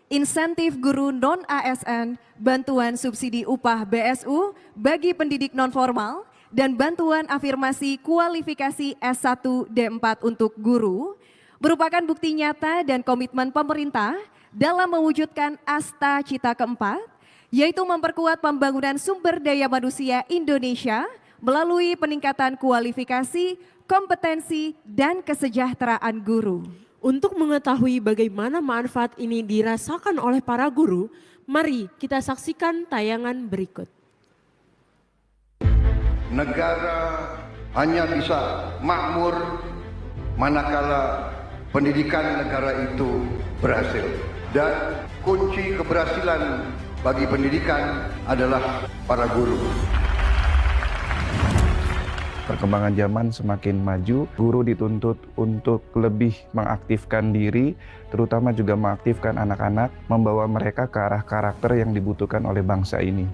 insentif guru non-ASN, bantuan subsidi upah BSU bagi pendidik non-formal, dan bantuan afirmasi kualifikasi S1 D4 untuk guru merupakan bukti nyata dan komitmen pemerintah dalam mewujudkan Asta Cita keempat, yaitu memperkuat pembangunan sumber daya manusia Indonesia melalui peningkatan kualifikasi, kompetensi, dan kesejahteraan guru. Untuk mengetahui bagaimana manfaat ini dirasakan oleh para guru, mari kita saksikan tayangan berikut. Negara hanya bisa makmur manakala pendidikan negara itu berhasil. Dan kunci keberhasilan bagi pendidikan adalah para guru. Perkembangan zaman semakin maju, guru dituntut untuk lebih mengaktifkan diri, terutama juga mengaktifkan anak-anak, membawa mereka ke arah karakter yang dibutuhkan oleh bangsa ini.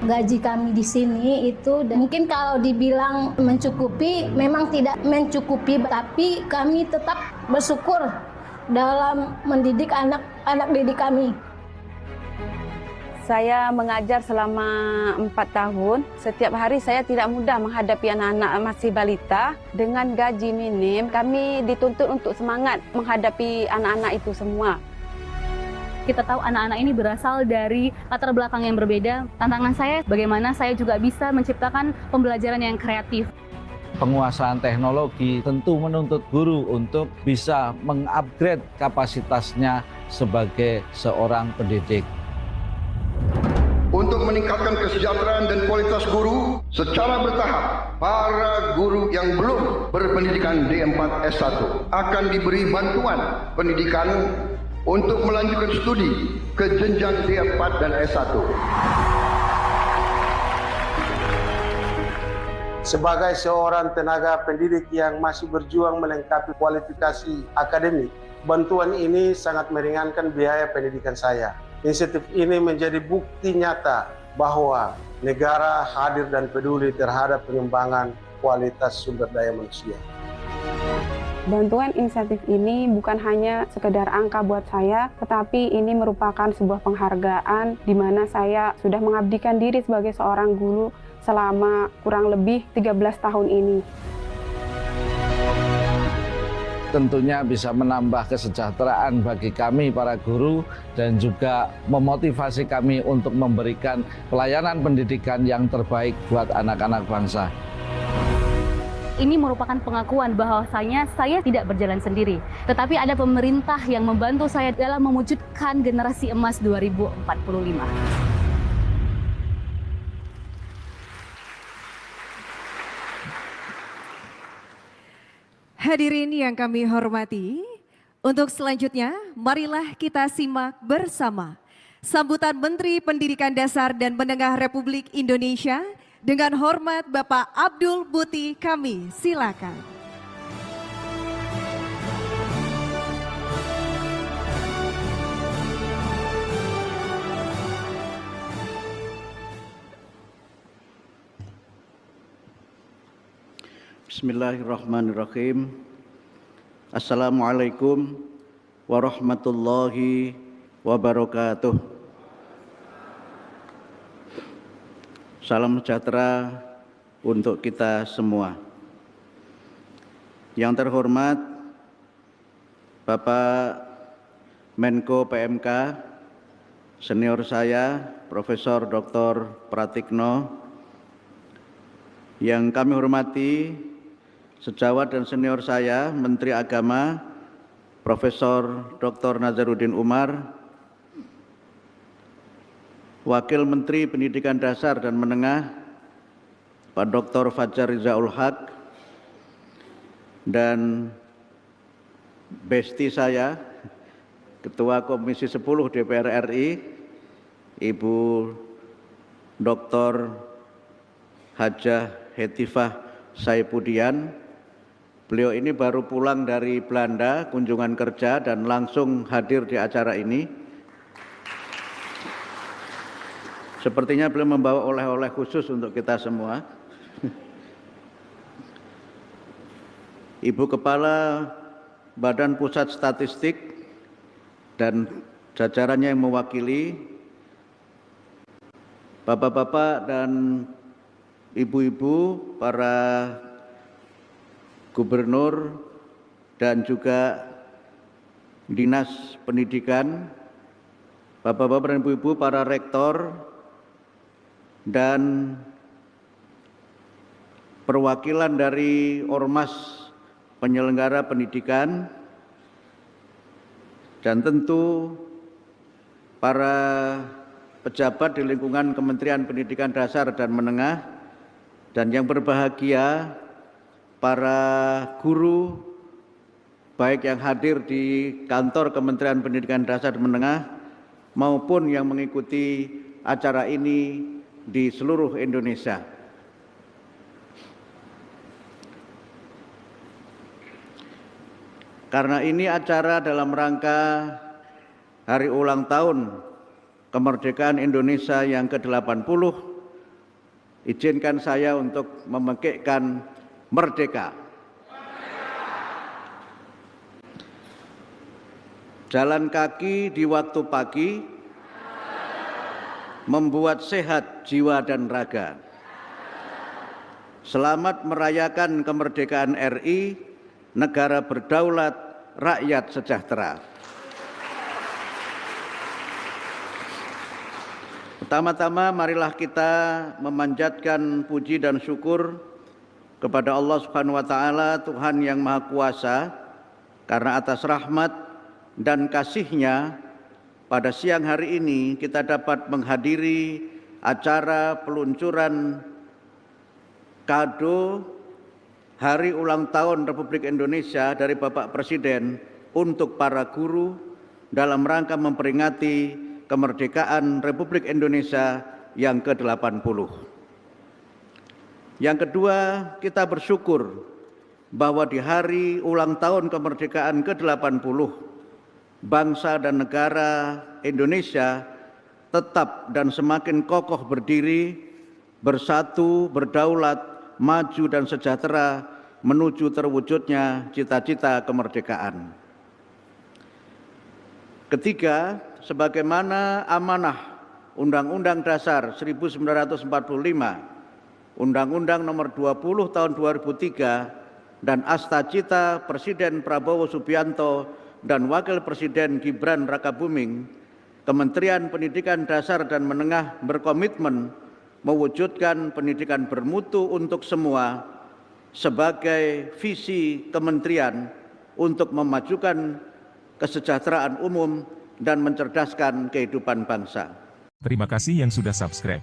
Gaji kami di sini itu mungkin kalau dibilang mencukupi, memang tidak mencukupi, tapi kami tetap bersyukur dalam mendidik anak-anak didik kami. Saya mengajar selama 4 tahun. Setiap hari saya tidak mudah menghadapi anak-anak masih balita. Dengan gaji minim, kami dituntut untuk semangat menghadapi anak-anak itu semua. Kita tahu anak-anak ini berasal dari latar belakang yang berbeda. Tantangan saya bagaimana saya juga bisa menciptakan pembelajaran yang kreatif. Penguasaan teknologi tentu menuntut guru untuk bisa mengupgrade kapasitasnya sebagai seorang pendidik. Untuk meningkatkan kesejahteraan dan kualitas guru secara bertahap, para guru yang belum berpendidikan D4 S1 akan diberi bantuan pendidikan untuk melanjutkan studi ke jenjang D4 dan S1. Sebagai seorang tenaga pendidik yang masih berjuang melengkapi kualifikasi akademik, bantuan ini sangat meringankan biaya pendidikan saya. Inisiatif ini menjadi bukti nyata bahwa negara hadir dan peduli terhadap pengembangan kualitas sumber daya manusia. Bantuan insentif ini bukan hanya sekedar angka buat saya, tetapi ini merupakan sebuah penghargaan di mana saya sudah mengabdikan diri sebagai seorang guru selama kurang lebih 13 tahun ini. Tentunya bisa menambah kesejahteraan bagi kami para guru dan juga memotivasi kami untuk memberikan pelayanan pendidikan yang terbaik buat anak-anak bangsa. Ini merupakan pengakuan bahwasanya saya tidak berjalan sendiri, tetapi ada pemerintah yang membantu saya dalam mewujudkan generasi emas 2045. Hadirin yang kami hormati, untuk selanjutnya marilah kita simak bersama sambutan Menteri Pendidikan Dasar dan Menengah Republik Indonesia dengan hormat Bapak Abdul Buti. Kami silakan. Bismillahirrahmanirrahim. Assalamualaikum warahmatullahi wabarakatuh. Salam sejahtera untuk kita semua. Yang terhormat Bapak Menko PMK, senior saya Profesor Dr. Pratikno, yang kami hormati sejawat dan senior saya, Menteri Agama, Profesor Dr. Nazaruddin Umar, Wakil Menteri Pendidikan Dasar dan Menengah, Pak Dr. Fajar Rizaul Haq, dan besti saya, Ketua Komisi 10 DPR RI, Ibu Dr. Hajah Hetifah Saipudian. Beliau ini baru pulang dari Belanda, kunjungan kerja, dan langsung hadir di acara ini. Sepertinya beliau membawa oleh-oleh khusus untuk kita semua. Ibu Kepala Badan Pusat Statistik dan jajarannya yang mewakili, Bapak-bapak dan Ibu-ibu, para gubernur dan juga dinas pendidikan, Bapak-bapak dan Ibu-ibu, para rektor dan perwakilan dari ormas penyelenggara pendidikan, dan tentu para pejabat di lingkungan Kementerian Pendidikan Dasar dan Menengah, dan yang berbahagia para guru baik yang hadir di kantor Kementerian Pendidikan Dasar dan Menengah maupun yang mengikuti acara ini di seluruh Indonesia. Karena ini acara dalam rangka hari ulang tahun kemerdekaan Indonesia yang ke-80, izinkan saya untuk memekikkan merdeka. Jalan kaki di waktu pagi membuat sehat jiwa dan raga. Selamat merayakan kemerdekaan RI, negara berdaulat, rakyat sejahtera. Pertama-tama marilah kita memanjatkan puji dan syukur kepada Allah Subhanahu wa taala, Tuhan yang Maha Kuasa, karena atas rahmat dan kasih-Nya pada siang hari ini kita dapat menghadiri acara peluncuran kado Hari Ulang Tahun Republik Indonesia dari Bapak Presiden untuk para guru dalam rangka memperingati kemerdekaan Republik Indonesia yang ke-80. Yang kedua, kita bersyukur bahwa di hari ulang tahun kemerdekaan ke-80, bangsa dan negara Indonesia tetap dan semakin kokoh berdiri, bersatu, berdaulat, maju dan sejahtera menuju terwujudnya cita-cita kemerdekaan. Ketiga, sebagaimana amanah Undang-Undang Dasar 1945, Undang-Undang Nomor 20 Tahun 2003, dan Asta Cita Presiden Prabowo Subianto dan Wakil Presiden Gibran Rakabuming, Kementerian Pendidikan Dasar dan Menengah berkomitmen mewujudkan pendidikan bermutu untuk semua sebagai visi kementerian untuk memajukan kesejahteraan umum dan mencerdaskan kehidupan bangsa. Terima kasih yang sudah subscribe.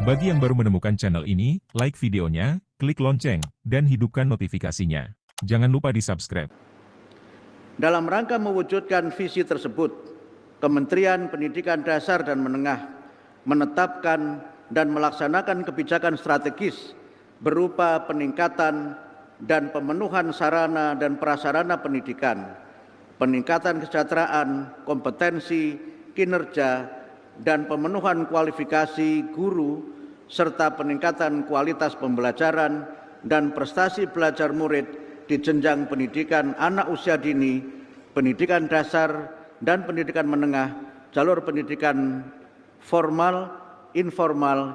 Bagi yang baru menemukan channel ini, like videonya, klik lonceng, dan hidupkan notifikasinya. Jangan lupa di-subscribe. Dalam rangka mewujudkan visi tersebut, Kementerian Pendidikan Dasar dan Menengah menetapkan dan melaksanakan kebijakan strategis berupa peningkatan dan pemenuhan sarana dan prasarana pendidikan, peningkatan kesejahteraan, kompetensi, kinerja, dan pemenuhan kualifikasi guru, serta peningkatan kualitas pembelajaran dan prestasi belajar murid di jenjang pendidikan anak usia dini, pendidikan dasar, dan pendidikan menengah, jalur pendidikan formal, informal,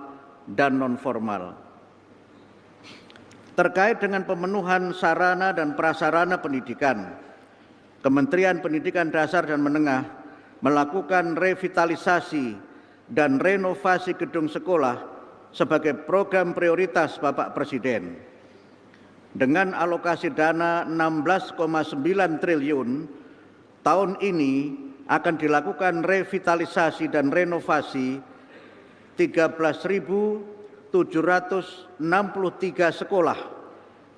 dan non-formal. Terkait dengan pemenuhan sarana dan prasarana pendidikan, Kementerian Pendidikan Dasar dan Menengah melakukan revitalisasi dan renovasi gedung sekolah sebagai program prioritas Bapak Presiden. Dengan alokasi dana 16,9 triliun, tahun ini akan dilakukan revitalisasi dan renovasi 13.763 sekolah,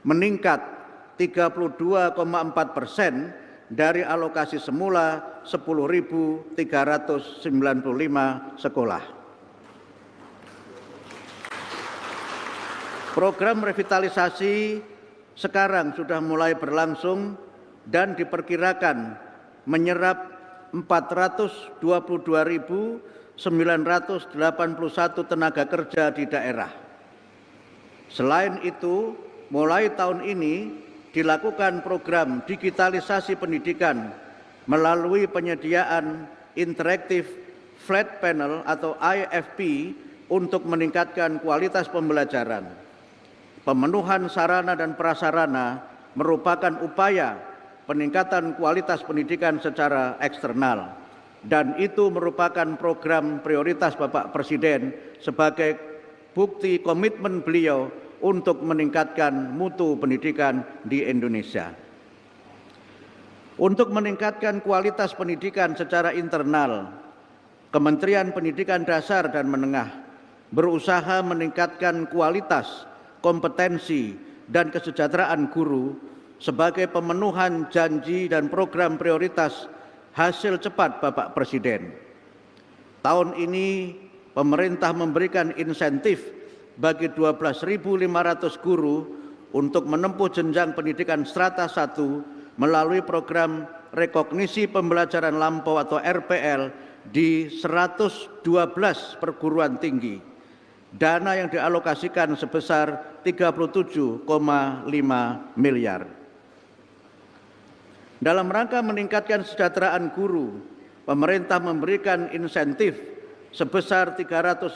meningkat 32,4% dari alokasi semula 10.395 sekolah. Program revitalisasi sekarang sudah mulai berlangsung dan diperkirakan menyerap 422.981 tenaga kerja di daerah. Selain itu, mulai tahun ini dilakukan program digitalisasi pendidikan melalui penyediaan Interactive Flat Panel atau IFP untuk meningkatkan kualitas pembelajaran. Pemenuhan sarana dan prasarana merupakan upaya peningkatan kualitas pendidikan secara eksternal, dan itu merupakan program prioritas Bapak Presiden sebagai bukti komitmen beliau untuk meningkatkan mutu pendidikan di Indonesia. Untuk meningkatkan kualitas pendidikan secara internal, Kementerian Pendidikan Dasar dan Menengah berusaha meningkatkan kualitas, kompetensi, dan kesejahteraan guru sebagai pemenuhan janji dan program prioritas hasil cepat Bapak Presiden. Tahun ini pemerintah memberikan insentif bagi 12.500 guru untuk menempuh jenjang pendidikan strata 1 melalui program rekognisi pembelajaran lampau atau RPL di 112 perguruan tinggi. Dana yang dialokasikan sebesar 37,5 miliar. Dalam rangka meningkatkan kesejahteraan guru, pemerintah memberikan insentif sebesar 300.000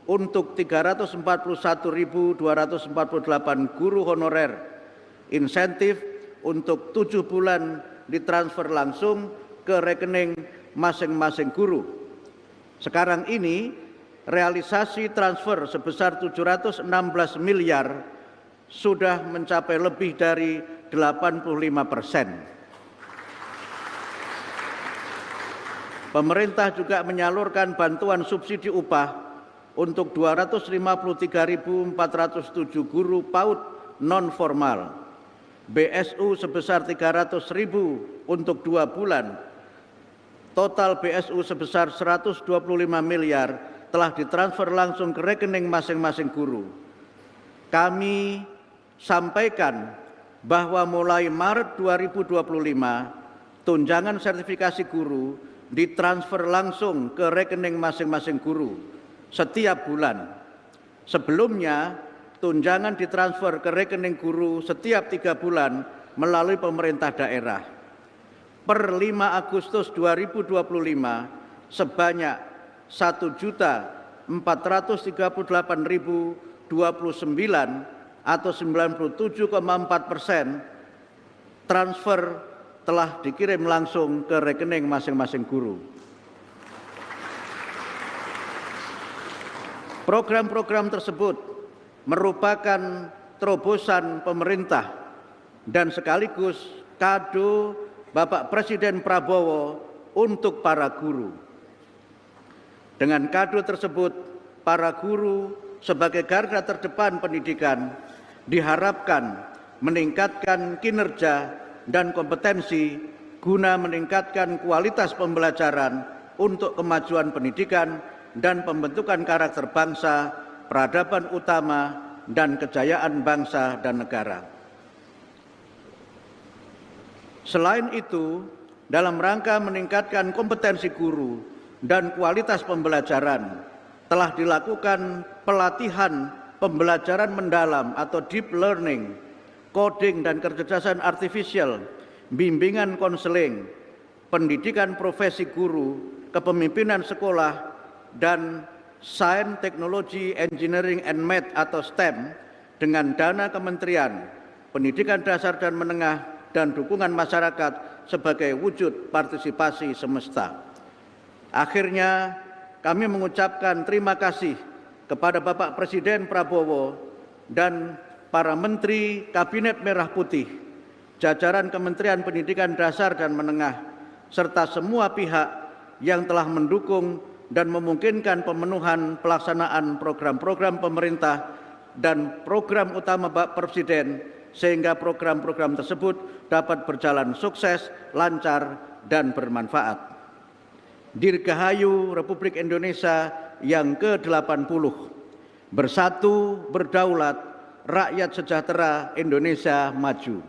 untuk 341.248 guru honorer. Insentif untuk 7 bulan ditransfer langsung ke rekening masing-masing guru. Sekarang ini realisasi transfer sebesar 716 miliar sudah mencapai lebih dari 85%. Pemerintah juga menyalurkan bantuan subsidi upah untuk 253.407 guru PAUD non-formal, BSU sebesar 300.000 untuk 2 bulan, total BSU sebesar 125 miliar telah ditransfer langsung ke rekening masing-masing guru. Kami sampaikan bahwa mulai Maret 2025, tunjangan sertifikasi guru ditransfer langsung ke rekening masing-masing guru setiap bulan. Sebelumnya, tunjangan ditransfer ke rekening guru setiap 3 bulan melalui pemerintah daerah. Per 5 Agustus 2025, sebanyak 1.438.029 atau 97,4% transfer telah dikirim langsung ke rekening masing-masing guru. Program-program tersebut merupakan terobosan pemerintah dan sekaligus kado Bapak Presiden Prabowo untuk para guru. Dengan kado tersebut, para guru sebagai garda terdepan pendidikan diharapkan meningkatkan kinerja dan kompetensi guna meningkatkan kualitas pembelajaran untuk kemajuan pendidikan dan pembentukan karakter bangsa, peradaban utama, dan kejayaan bangsa dan negara. Selain itu, dalam rangka meningkatkan kompetensi guru dan kualitas pembelajaran, telah dilakukan pelatihan pembelajaran mendalam atau deep learning, coding dan kecerdasan artifisial, bimbingan konseling, pendidikan profesi guru, kepemimpinan sekolah, dan Sains, Teknologi, Engineering, and Math atau STEM dengan dana Kementerian Pendidikan Dasar dan Menengah dan dukungan masyarakat sebagai wujud partisipasi semesta. Akhirnya, kami mengucapkan terima kasih kepada Bapak Presiden Prabowo dan para Menteri Kabinet Merah Putih, jajaran Kementerian Pendidikan Dasar dan Menengah, serta semua pihak yang telah mendukung dan memungkinkan pemenuhan pelaksanaan program-program pemerintah dan program utama Bapak Presiden, sehingga program-program tersebut dapat berjalan sukses, lancar, dan bermanfaat. Dirgahayu Republik Indonesia yang ke-80, bersatu, berdaulat, rakyat sejahtera, Indonesia maju.